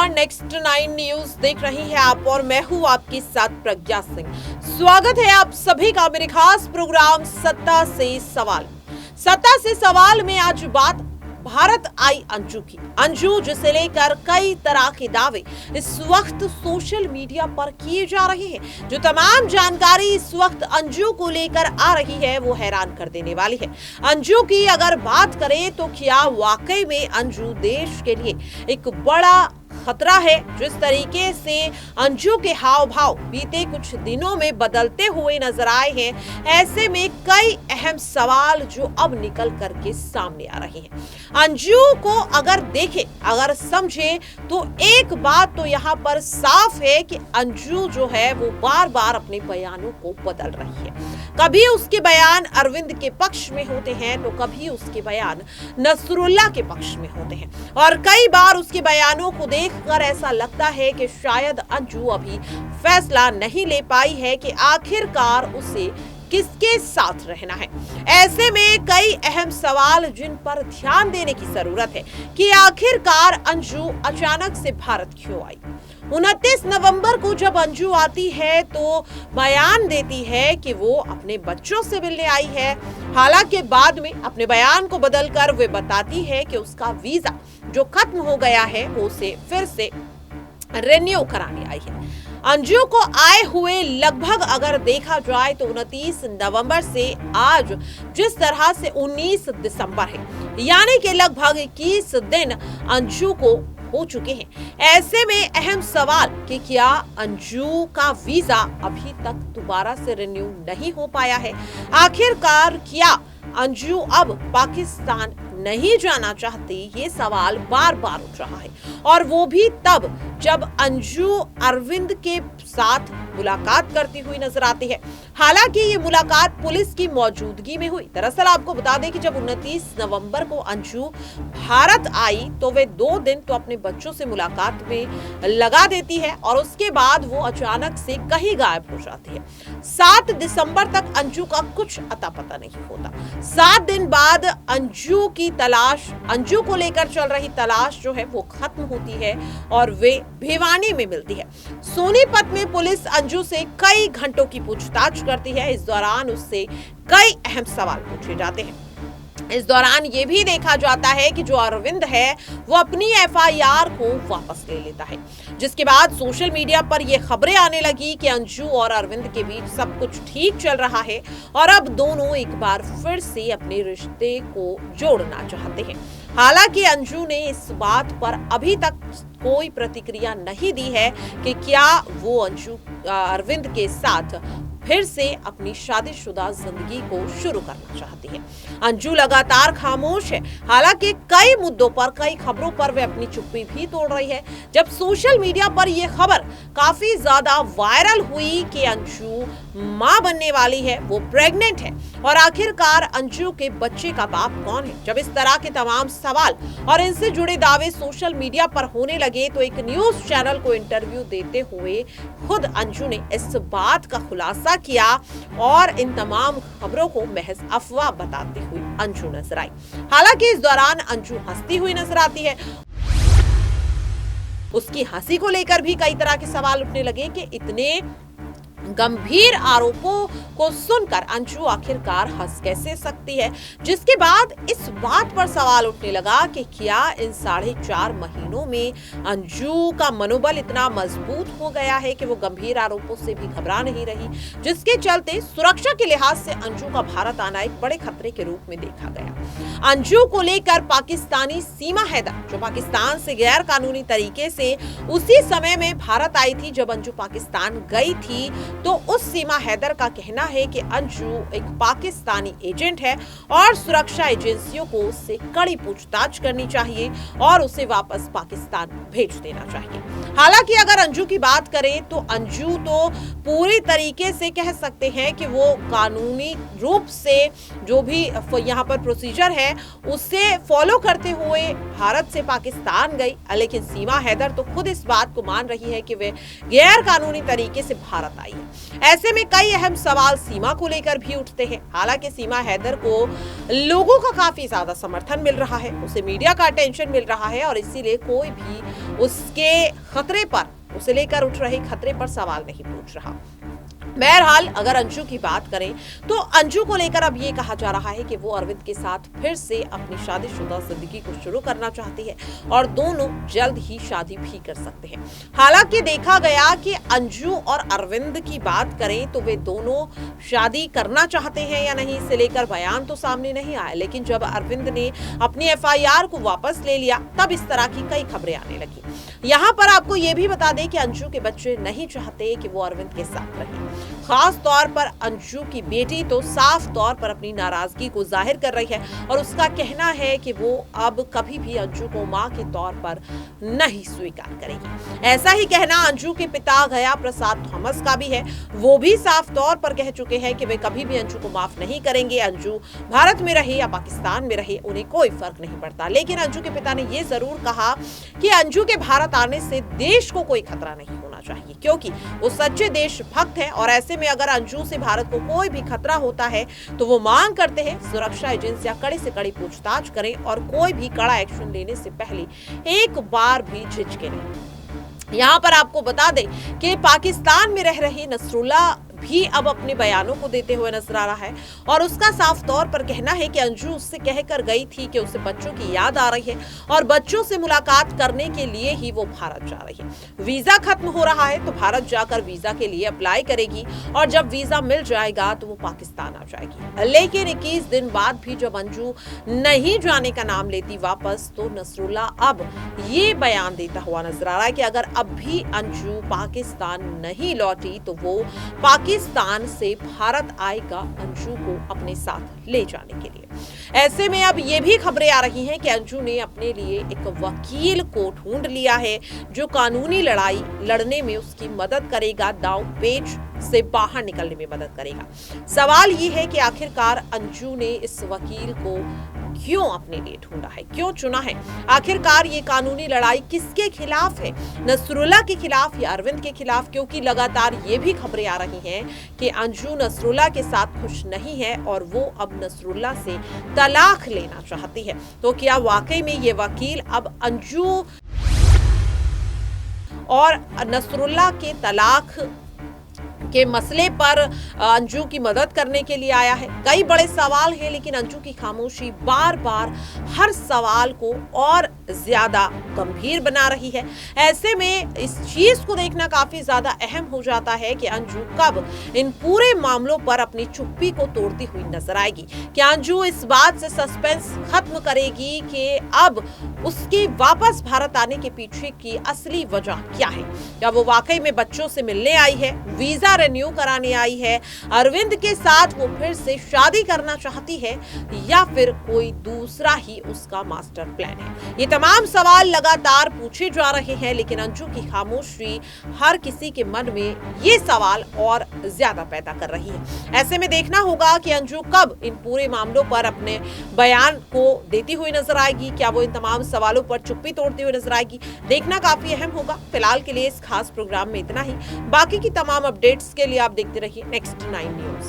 नमस्कार, next 9 news देख रही हैं आप और मैं हूं आपके साथ प्रज्ञा सिंह। स्वागत है आप सभी का मेरे खास प्रोग्राम सत्ता से सवाल। सत्ता से सवाल में आज बात भारत आई अंजू की। अंजू जिसे लेकर कई तरह के दावे इस वक्त सोशल मीडिया पर किए जा रहे हैं। जो तमाम जानकारी इस वक्त अंजू को लेकर आ रही है वो हैरान कर देने वाली है। अंजू की अगर बात करें तो क्या वाकई में अंजू देश के लिए एक बड़ा खतरा है? जिस तरीके से अंजू के हाव भाव बीते कुछ दिनों में बदलते हुए नजर आए हैं, ऐसे में कई अहम सवाल जो अब निकल करके सामने आ रहे हैं। अंजू को अगर देखें, अगर समझे तो एक बात तो यहाँ पर साफ है कि अंजू जो है वो बार बार अपने बयानों को बदल रही है। कभी उसके बयान अरविंद के पक्ष में होते हैं तो कभी उसके बयान नसरुल्लाह के पक्ष में होते हैं, और कई बार उसके बयानों को देखकर ऐसा लगता है कि शायद अंजू अभी फैसला नहीं ले पाई है कि आखिरकार उसे किसके साथ रहना है। ऐसे में कई अहम सवाल जिन पर ध्यान देने की जरूरत है कि आखिरकार अंजू अचानक से भारत क्यों आई। 29 नवंबर को जब अंजू आती है तो बयान देती है कि वो अपने बच्चों से मिलने आई है। हालांकि बाद में अपने बयान को बदलकर वे बताती है कि उसका वीजा जो खत्म हो गया है वो उसे फिर से रिन्यू कराने आई है। अंजू को आए हुए लगभग अगर देखा जाए तो 29 नवंबर से आज जिस तरह से 19 दिसंबर है, यानी कि लगभग 21 दिन अंजू को हो चुके हैं। ऐसे में अहम सवाल कि क्या अंजू का वीजा अभी तक दोबारा से रिन्यू नहीं हो पाया है? आखिरकार क्या अंजू अब पाकिस्तान नहीं जाना चाहती? ये सवाल बार बार उठ रहा है, और वो भी तब जब अंजू अरविंद के साथ मुलाकात करती हुई नजर आती है। हालांकि ये मुलाकात पुलिस की मौजूदगी में हुई। दरअसल आपको बता दें कि जब 29 नवंबर को अंजू भारत आई तो वे 2 दिन तो अपने बच्चों से मुलाकात में लगा देती है, और उसके बाद वो अचानक से कहीं गायब हो जाती है। 7 दिसंबर तक अंजू का कुछ अता पता नहीं होता। 7 दिन बाद अंजू की तलाश, अंजू को लेकर चल रही तलाश जो है वो खत्म होती है और वे भिवानी में मिलती है। सोनीपत में पुलिस अंजू से कई घंटों की पूछताछ करती है। इस दौरान उससे कई अहम सवाल पूछे जाते हैं। इस दौरान ये भी देखा जाता है कि जो अरविंद है वो अपनी एफआईआर को वापस ले लेता है, जिसके बाद सोशल मीडिया पर ये खबरें आने लगी कि अंजू और अरविंद के बीच सब कुछ ठीक चल रहा है और अब दोनों एक बार फिर से अपने रिश्ते को जोड़ना चाहते हैं। हालांकि अंजू ने इस बात पर अभी तक कोई प्रतिक्रिया नहीं दी है कि क्या वो अरविंद के साथ फिर से अपनी शादीशुदा जिंदगी को शुरू करना चाहती है। अंजू लगातार खामोश है। हालांकि कई मुद्दों पर, कई खबरों पर वे अपनी चुप्पी भी तोड़ रही है। जब सोशल मीडिया पर यह खबर काफी ज्यादा वायरल हुई कि अंजू मां बनने वाली है, वो प्रेग्नेंट है, और आखिरकार अंजू के बच्चे का बाप कौन है, जब इस तरह के तमाम सवाल और इनसे जुड़े दावे सोशल मीडिया पर होने लगे तो एक न्यूज चैनल को इंटरव्यू देते हुए खुद अंजू ने इस बात का खुलासा किया और इन तमाम खबरों को महज अफवाह बताते हुए अंजू नजर आई। हालांकि इस दौरान अंजू हंसती हुई नजर आती है। उसकी हंसी को लेकर भी कई तरह के सवाल उठने लगे कि इतने गंभीर आरोपों को सुनकर अंजू आखिरकार हंस कैसे सकती है, जिसके बाद इस बात पर सवाल उठने लगा कि क्या इन 4.5 महीनों में अंजू का मनोबल इतना मजबूत हो गया है कि वो गंभीर आरोपों से भी घबरा नहीं रही, जिसके चलते सुरक्षा के लिहाज से अंजू का भारत आना एक बड़े खतरे के रूप में देखा गया। अंजू को लेकर पाकिस्तानी सीमा हैदर, जो पाकिस्तान से गैर कानूनी तरीके से उसी समय में भारत आई थी जब अंजू पाकिस्तान गई थी, तो उस सीमा हैदर का कहना है कि अंजू एक पाकिस्तानी एजेंट है और सुरक्षा एजेंसियों को उससे कड़ी पूछताछ करनी चाहिए और उसे वापस पाकिस्तान भेज देना चाहिए। हालांकि अगर अंजू की बात करें तो अंजू तो पूरी तरीके से कह सकते हैं कि वो कानूनी रूप से जो भी यहाँ पर प्रोसीजर है उसे फॉलो करते हुए भारत से पाकिस्तान गई, लेकिन सीमा हैदर तो खुद इस बात को मान रही है कि वे गैर कानूनी तरीके से भारत आई है। ऐसे में कई अहम सवाल सीमा को लेकर भी उठते हैं। हालांकि सीमा हैदर को लोगों का काफी ज्यादा समर्थन मिल रहा है, उसे मीडिया का अटेंशन मिल रहा है और इसीलिए कोई भी उसके खतरे पर, उसे लेकर उठ रहे खतरे पर सवाल नहीं पूछ रहा। बहरहाल अगर अंजू की बात करें तो अंजू को लेकर अब ये कहा जा रहा है कि वो अरविंद के साथ फिर से अपनी शादीशुदा जिंदगी को शुरू करना चाहती है और दोनों जल्द ही शादी भी कर सकते हैं। हालांकि देखा गया कि अंजू और अरविंद की बात करें तो वे दोनों शादी करना चाहते हैं या नहीं, इसे लेकर बयान तो सामने नहीं आया, लेकिन जब अरविंद ने अपनी FIR को वापस ले लिया तब इस तरह की कई खबरें आने लगी। यहाँ पर आपको ये भी बता दें कि अंजू के बच्चे नहीं चाहते कि वो अरविंद के साथ रहे। खास तौर पर अंजू की बेटी तो साफ तौर पर अपनी नाराजगी को जाहिर कर रही है और उसका कहना है कि वो अब कभी भी अंजू को मां के तौर पर नहीं स्वीकार करेगी। ऐसा ही कहना अंजू के पिता गया प्रसाद थॉमस का भी है। वो भी साफ तौर पर कह चुके हैं कि वे कभी भी अंजू को माफ नहीं करेंगे। अंजू भारत में रहे या पाकिस्तान में रहे उन्हें कोई फर्क नहीं पड़ता, लेकिन अंजू के पिता ने ये जरूर कहा कि अंजू के भारत आने से देश को कोई खतरा नहीं होना चाहिए, क्योंकि वो सच्चे देशभक्त हैं और ऐसे में अगर अंजू से भारत को कोई भी खतरा होता है तो वो मांग करते हैं सुरक्षा एजेंसियां कड़ी से कड़ी पूछताछ करें और कोई भी कड़ा एक्शन लेने से पहले एक बार भी झिझके नहीं। यहाँ पर आपको बता दें कि पाकिस्तान में रह रहे नसरुल्लाह भी अब अपने बयानों को देते हुए नजर आ रहा है और उसका साफ तौर पर कहना है कि अंजू उससे कहकर गई थी कि उसे बच्चों की याद आ रही है और बच्चों से मुलाकात करने के लिए ही वो भारत जा रही है। वीजा खत्म हो रहा है तो भारत जाकर वीजा के लिए अप्लाई करेगी और जब वीजा मिल जाएगा तो वो पाकिस्तान आ जाएगी। लेकिन 21 दिन बाद भी जब अंजू नहीं जाने का नाम लेती वापस तो नसरुल्लाह अब ये बयान देता हुआ नजर आ रहा है कि अगर अब भी अंजू पाकिस्तान नहीं लौटी तो वो पाकिस्तान से भारत आएगा अंजू को अपने साथ ले जाने के लिए। ऐसे में अब ये भी खबरें आ रही हैं कि अंजू ने अपने लिए एक वकील को ढूंढ लिया है जो कानूनी लड़ाई लड़ने में उसकी मदद करेगा, दांव पेच से बाहर निकलने में मदद करेगा। सवाल ये है कि आखिरकार अंजू ने इस वकील को क्यों अपने लिए ढूंढा है, क्यों चुना है? आखिरकार ये कानूनी लड़ाई किसके खिलाफ है, नसरुल्लाह के खिलाफ या अरविंद के खिलाफ? क्योंकि लगातार ये भी खबरें आ रही हैं कि अंजू नसरुल्लाह के साथ खुश नहीं है और वो अब नसरुल्लाह से तलाक लेना चाहती है। तो क्या वाकई में ये वकील अब अंजू और नसरुल्लाह के तलाक के मसले पर अंजू की मदद करने के लिए आया है? कई बड़े सवाल हैं, लेकिन अंजू की खामोशी बार बार हर सवाल को और ज्यादा गंभीर बना रही है। ऐसे में इस चीज को देखना काफी ज्यादा अहम हो जाता है कि अंजू कब इन पूरे मामलों पर अपनी चुप्पी को तोड़ती हुई नजर आएगी। क्या अंजू इस बात से सस्पेंस खत्म करेगी कि अब उसके वापस भारत आने के पीछे की असली वजह क्या है? क्या वो वाकई में बच्चों से मिलने आई है, वीजा रिन्यू कराने आई है, अरविंद के साथ वो फिर से शादी करना चाहती है, या फिर कोई दूसरा ही उसका मास्टर प्लान है? ये तमाम सवाल लगातार पूछे जा रहे हैं, लेकिन अंजू की खामोशी हर किसी के मन में ये सवाल और ज्यादा पैदा कर रही है। ऐसे में देखना होगा कि अंजू कब इन पूरे मामलों पर अपने बयान को देती हुई नजर आएगी। क्या वो इन तमाम सवालों पर चुप्पी तोड़ती हुई नजर आएगी? देखना काफी अहम होगा। फिलहाल के लिए इस खास प्रोग्राम में इतना ही। बाकी की तमाम अपडेट्स के लिए आप देखते रहिए नेक्स्ट 9 न्यूज।